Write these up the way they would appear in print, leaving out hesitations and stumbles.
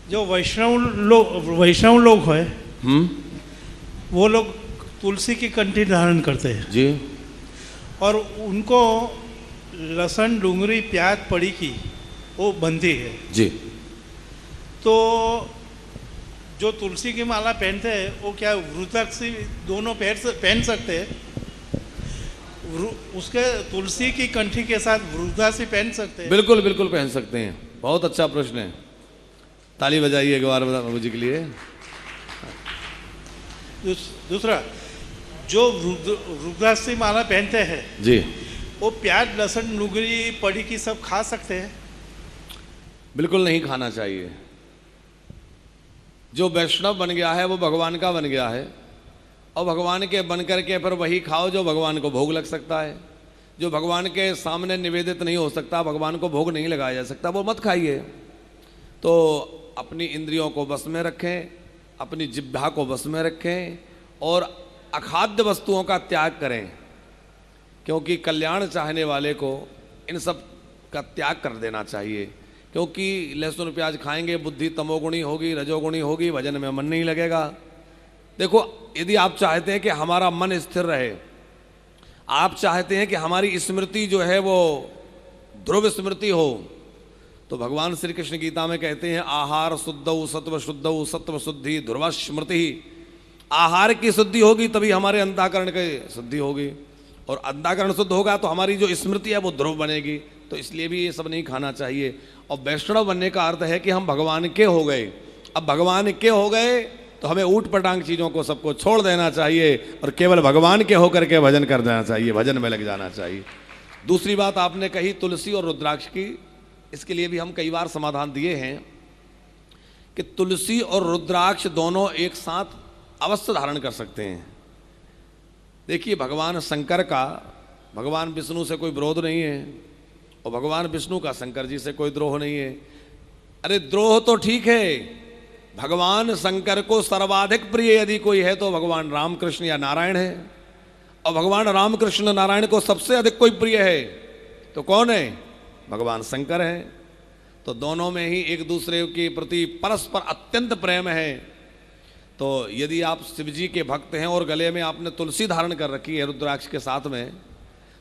जो वैष्णव लोग है वो लोग तुलसी की कंठी धारण करते हैं जी। और उनको लहसुन डूंगरी प्याज पड़ी की वो बनती है जी। तो जो तुलसी की माला पहनते हैं वो क्या वृद्धाक्षी दोनों पहन सकते हैं? उसके तुलसी की कंठी के साथ वृद्धाक्षी पहन सकते हैं? बिल्कुल बिल्कुल पहन सकते हैं। बहुत अच्छा प्रश्न है, ताली बजाइए एक बार बाबू जी के लिए। दूसरा, जो रुद्राक्षी माला पहनते हैं जी, वो प्याज लहसुन डूंगरी पड़ी की सब खा सकते हैं? बिल्कुल नहीं खाना चाहिए। जो वैष्णव बन गया है वो भगवान का बन गया है, और भगवान के बन करके फिर वही खाओ जो भगवान को भोग लग सकता है। जो भगवान के सामने निवेदित नहीं हो सकता, भगवान को भोग नहीं लगाया जा सकता, वो मत खाइए। तो अपनी इंद्रियों को बस में रखें, अपनी जिह्वा को बस में रखें और अखाद्य वस्तुओं का त्याग करें, क्योंकि कल्याण चाहने वाले को इन सब का त्याग कर देना चाहिए। क्योंकि लहसुन प्याज खाएंगे, बुद्धि तमोगुणी होगी, रजोगुणी होगी, भजन में मन नहीं लगेगा। देखो, यदि आप चाहते हैं कि हमारा मन स्थिर रहे, आप चाहते हैं कि हमारी स्मृति जो है वो ध्रुव स्मृति हो, तो भगवान श्री कृष्ण गीता में कहते हैं आहार शुद्धौ सत्व शुद्धौ सत्व शुद्धि ध्रुव स्मृति। आहार की शुद्धि होगी तभी हमारे अंतःकरण की शुद्धि होगी, और अंतःकरण शुद्ध होगा तो हमारी जो स्मृति है वो ध्रुव बनेगी। तो इसलिए भी ये सब नहीं खाना चाहिए। और वैष्णव बनने का अर्थ है कि हम भगवान के हो गए। अब भगवान के हो गए तो हमें ऊट पटांग चीज़ों को सबको छोड़ देना चाहिए और केवल भगवान के होकर के भजन कर देना चाहिए, भजन में लग जाना चाहिए। दूसरी बात आपने कही तुलसी और रुद्राक्ष की, इसके लिए भी हम कई बार समाधान दिए हैं कि तुलसी और रुद्राक्ष दोनों एक साथ अवश्य धारण कर सकते हैं। देखिए, भगवान शंकर का भगवान विष्णु से कोई विरोध नहीं है, और भगवान विष्णु का शंकर जी से कोई द्रोह नहीं है। अरे द्रोह तो ठीक है, भगवान शंकर को सर्वाधिक प्रिय यदि कोई है तो भगवान रामकृष्ण या नारायण है, और भगवान रामकृष्ण नारायण को सबसे अधिक कोई प्रिय है तो कौन है? भगवान शंकर है। तो दोनों में ही एक दूसरे के प्रति परस्पर अत्यंत प्रेम है। तो यदि आप शिव जी के भक्त हैं और गले में आपने तुलसी धारण कर रखी है रुद्राक्ष के साथ में,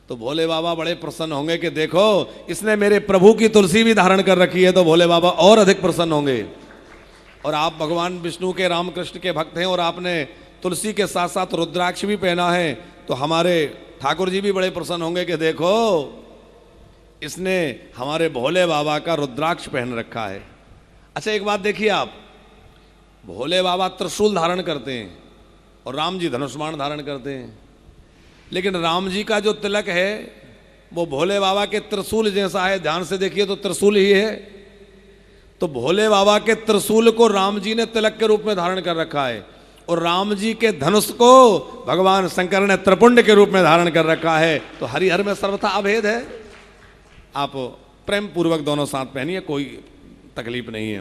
तो भोले बाबा बड़े प्रसन्न होंगे कि देखो इसने मेरे प्रभु की तुलसी भी धारण कर रखी है, तो भोले बाबा और अधिक प्रसन्न होंगे। और आप भगवान विष्णु के रामकृष्ण के भक्त हैं और आपने तुलसी के साथ साथ रुद्राक्ष भी पहना है, तो हमारे ठाकुर जी भी बड़े प्रसन्न होंगे कि देखो इसने हमारे भोले बाबा का रुद्राक्ष पहन रखा है। अच्छा, एक बात देखिए आप, भोले बाबा त्रिशूल धारण करते हैं और राम जी धनुष बाण धारण करते हैं, लेकिन राम जी का जो तिलक है वो भोले बाबा के त्रिशूल जैसा है। ध्यान से देखिए तो त्रिशूल ही है। तो भोले बाबा के त्रिशूल को राम जी ने तिलक के रूप में धारण कर रखा है, और राम जी के धनुष को भगवान शंकर ने त्रिपुंड के रूप में धारण कर रखा है। तो हरिहर में सर्वथा अभेद है। आप प्रेम पूर्वक दोनों साथ पहनिए, कोई तकलीफ नहीं है।